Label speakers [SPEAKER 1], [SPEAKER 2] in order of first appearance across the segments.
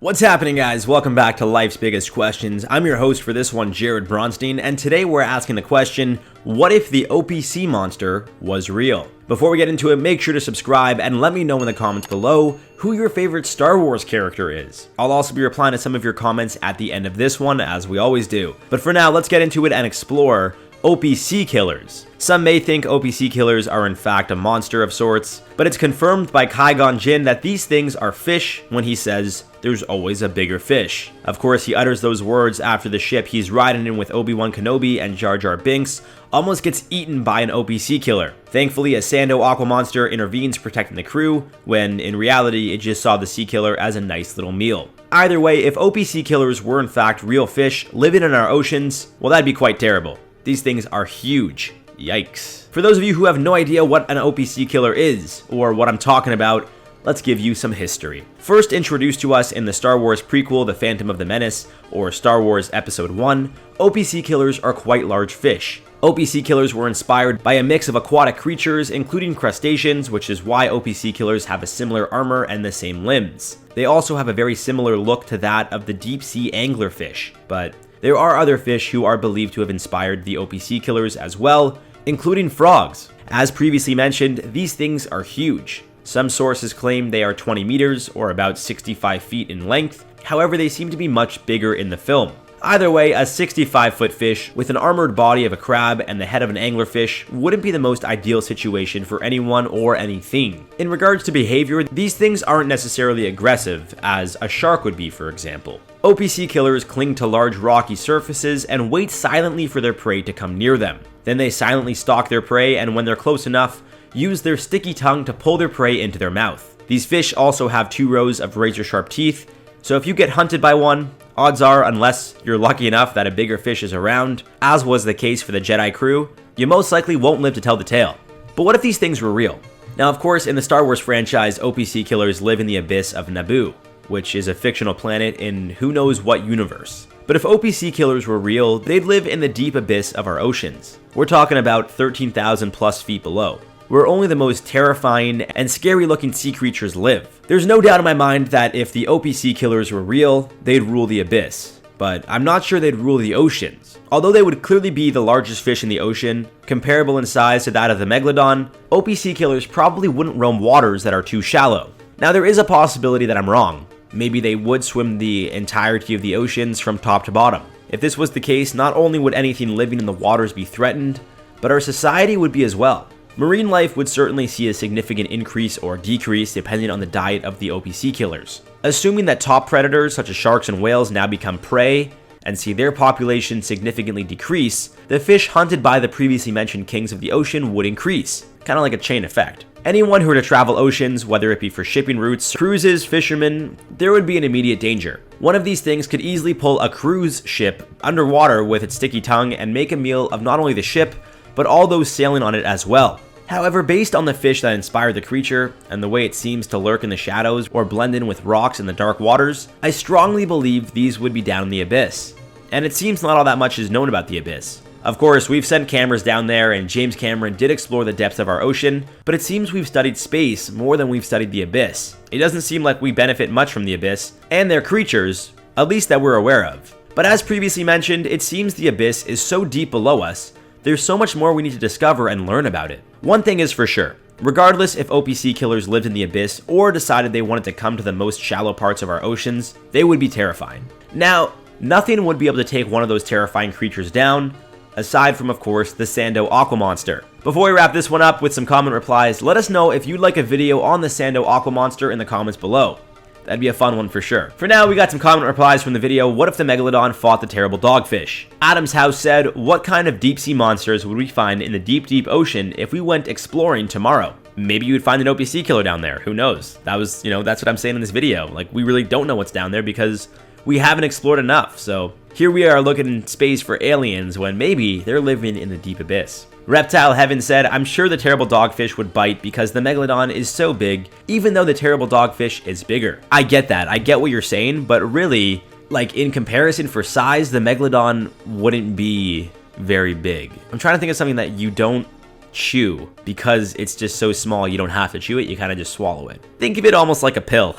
[SPEAKER 1] What's happening, guys? Welcome back to Life's Biggest Questions. I'm your host for this one, Jared Bronstein, and today we're asking the question, what if the Opee Sea Monster was real? Before we get into it, make sure to subscribe and let me know in the comments below who your favorite Star Wars character is. I'll also be replying to some of your comments at the end of this one, as we always do. But for now, let's get into it and explore Opee Sea Killers. Some may think Opee Sea Killers are in fact a monster of sorts, but it's confirmed by Qui Gon Jin that these things are fish when he says, "There's always a bigger fish." Of course, he utters those words after the ship he's riding in with Obi-Wan Kenobi and Jar Jar Binks almost gets eaten by an Opee Sea Killer. Thankfully, a Sando Aqua Monster intervenes protecting the crew, when in reality it just saw the Sea Killer as a nice little meal. Either way, if Opee Sea Killers were in fact real fish living in our oceans, well, that'd be quite terrible. These things are huge. Yikes. For those of you who have no idea what an Opee Sea Killer is, or what I'm talking about, let's give you some history. First introduced to us in the Star Wars prequel, The Phantom of the Menace, or Star Wars Episode 1, Opee Sea Killers are quite large fish. Opee Sea Killers were inspired by a mix of aquatic creatures, including crustaceans, which is why Opee Sea Killers have a similar armor and the same limbs. They also have a very similar look to that of the deep sea anglerfish, but there are other fish who are believed to have inspired the Opee Sea Killers as well, including frogs. As previously mentioned, these things are huge. Some sources claim they are 20 meters, or about 65 feet in length. However, they seem to be much bigger in the film. Either way, a 65-foot fish with an armored body of a crab and the head of an anglerfish wouldn't be the most ideal situation for anyone or anything. In regards to behavior, these things aren't necessarily aggressive, as a shark would be, for example. Opee Sea Killers cling to large rocky surfaces and wait silently for their prey to come near them. Then they silently stalk their prey, and when they're close enough, use their sticky tongue to pull their prey into their mouth. These fish also have 2 rows of razor-sharp teeth, so if you get hunted by one, odds are, unless you're lucky enough that a bigger fish is around, as was the case for the Jedi crew, you most likely won't live to tell the tale. But what if these things were real? Now, of course, in the Star Wars franchise, Opee Sea Killers live in the abyss of Naboo, which is a fictional planet in who knows what universe. But if Opee Sea Killers were real, they'd live in the deep abyss of our oceans. We're talking about 13,000 plus feet below, where only the most terrifying and scary looking sea creatures live. There's no doubt in my mind that if the Opee Sea Killers were real, they'd rule the abyss, but I'm not sure they'd rule the oceans. Although they would clearly be the largest fish in the ocean, comparable in size to that of the Megalodon, Opee Sea Killers probably wouldn't roam waters that are too shallow. Now, there is a possibility that I'm wrong. Maybe they would swim the entirety of the oceans from top to bottom. If this was the case, not only would anything living in the waters be threatened, but our society would be as well. Marine life would certainly see a significant increase or decrease depending on the diet of the Opee Sea Killers. Assuming that top predators such as sharks and whales now become prey and see their population significantly decrease, the fish hunted by the previously mentioned kings of the ocean would increase, kind of like a chain effect. Anyone who were to travel oceans, whether it be for shipping routes, cruises, fishermen, there would be an immediate danger. One of these things could easily pull a cruise ship underwater with its sticky tongue and make a meal of not only the ship, but all those sailing on it as well. However, based on the fish that inspired the creature, and the way it seems to lurk in the shadows or blend in with rocks in the dark waters, I strongly believe these would be down in the abyss. And it seems not all that much is known about the abyss. Of course, we've sent cameras down there, and James Cameron did explore the depths of our ocean, but it seems we've studied space more than we've studied the abyss. It doesn't seem like we benefit much from the abyss, and their creatures, at least that we're aware of. But as previously mentioned, it seems the abyss is so deep below us, there's so much more we need to discover and learn about it. One thing is for sure, regardless if Opee Sea Killers lived in the abyss or decided they wanted to come to the most shallow parts of our oceans, they would be terrifying. Now, nothing would be able to take one of those terrifying creatures down, aside from, of course, the Sando Aqua Monster. Before we wrap this one up with some comment replies, let us know if you'd like a video on the Sando Aqua Monster in the comments below. That'd be a fun one for sure. For now, we got some comment replies from the video, what if the Megalodon fought the terrible dogfish? Adam's House said, what kind of deep sea monsters would we find in the deep, deep ocean if we went exploring tomorrow? Maybe you would find an Opee Sea Killer down there, who knows? That's what I'm saying in this video. Like, we really don't know what's down there because we haven't explored enough, so here we are looking in space for aliens when maybe they're living in the deep abyss. Reptile Heaven said, I'm sure the terrible dogfish would bite because the Megalodon is so big, even though the terrible dogfish is bigger. I get that, I get what you're saying, but really, like in comparison for size, the Megalodon wouldn't be very big. I'm trying to think of something that you don't chew because it's just so small you don't have to chew it, you kind of just swallow it. Think of it almost like a pill.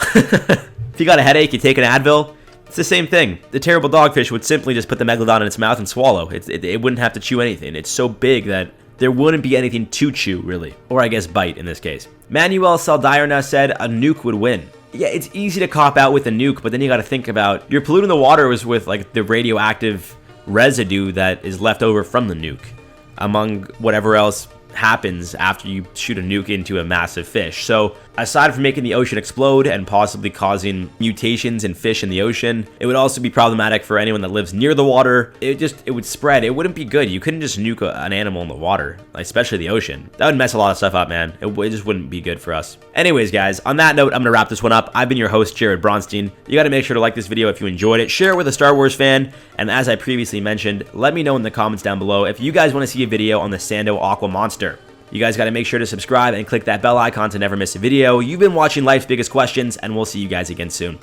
[SPEAKER 1] If you got a headache, you take an Advil. It's the same thing. The terrible dogfish would simply just put the megalodon in its mouth and swallow. It wouldn't have to chew anything. It's so big that there wouldn't be anything to chew, really. Or I guess bite in this case. Manuel Saldiarna said a nuke would win. Yeah, it's easy to cop out with a nuke, but then you got to think about you're polluting the water with like the radioactive residue that is left over from the nuke, among whatever else happens after you shoot a nuke into a massive fish. So aside from making the ocean explode and possibly causing mutations in fish in the ocean, it would also be problematic for anyone that lives near the water. It would spread. It wouldn't be good. You couldn't just nuke an animal in the water, especially the ocean. That would mess a lot of stuff up, man. It just wouldn't be good for us. Anyways, guys, on that note, I'm gonna wrap this one up. I've been your host, Jared Bronstein. You gotta make sure to like this video if you enjoyed it, share it with a Star Wars fan, and as I previously mentioned, let me know in the comments down below if you guys want to see a video on the Sando Aqua Monster. You guys got to make sure to subscribe and click that bell icon to never miss a video. You've been watching Life's Biggest Questions, and we'll see you guys again soon.